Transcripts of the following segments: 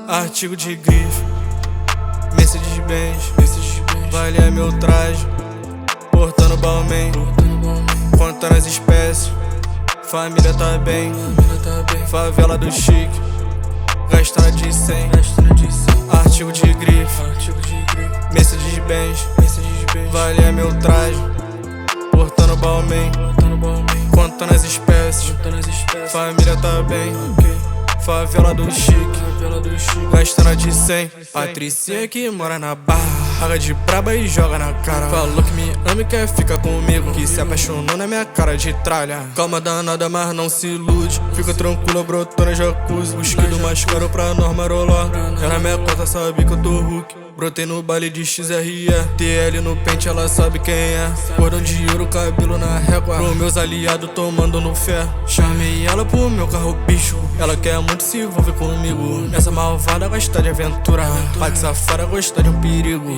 Artigo de grife, Mercedes-Benz, Valia meu traje, portando Balmain, contando as espécies. Família tá bem, favela do chique, gastando de 100. Artigo de grife, Mercedes-Benz, Valia meu traje, portando Balmain, contando as espécies. Família tá bem, favela do chique, gastando de 100. Patricinha que mora na barra, paga de braba e joga na cara. Falou que me ama e quer ficar comigo, que se apaixonou na minha cara de tralha. Calma danada, mas não se ilude, fica tranquila, brotou na jacuzzi. Busquei do mais caro pra nós marolar, ela minha conta sabe que eu tô Hulk. Brotei no baile de XRE, TL no pente, ela sabe quem é. Cordão de ouro, cabelo na régua, pro meus aliados tomando no fé. Chamei ela pro meu carro bicho, ela quer muito se envolver comigo. Essa malvada gosta de aventura, parte safada gosta de um perigo.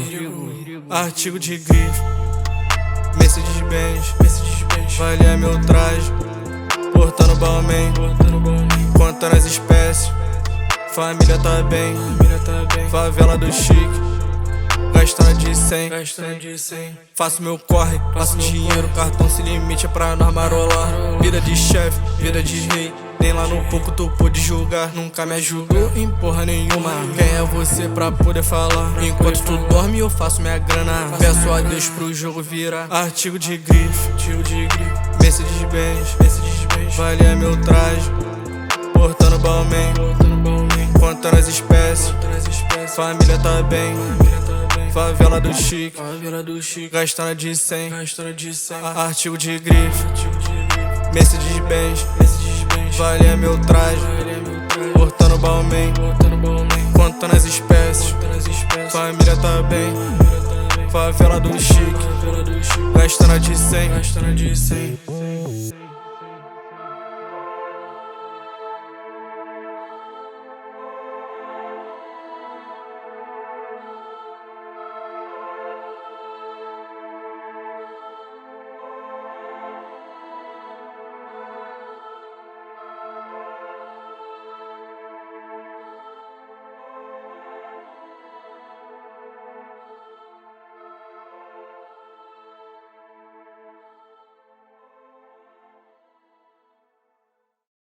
Artigo de grife, Mercedes-Benz, Valia meu traje, portando Balmain, contando as espécies. Família tá bem, favela do chique, gastando de 100. Faço meu corre, faço dinheiro, cartão sem limite é pra nós marolar. Vida de chefe, vida de rei, nem lá no pouco tu pôde julgar. Nunca me ajudou em porra nenhuma, quem é você pra poder falar? Enquanto tu dorme eu faço minha grana, peço a Deus pro jogo virar. Artigo de grife, Mercedes-Benz, Valia meu traje, portando Balmain, contando as espécies. Família tá bem, favela do chique, gastando de 100. Artigo de grife, Mercedes-Benz, Valia meu traje, portando Balmain, contando as espécies. Família tá bem, favela do chique, gastando de 100.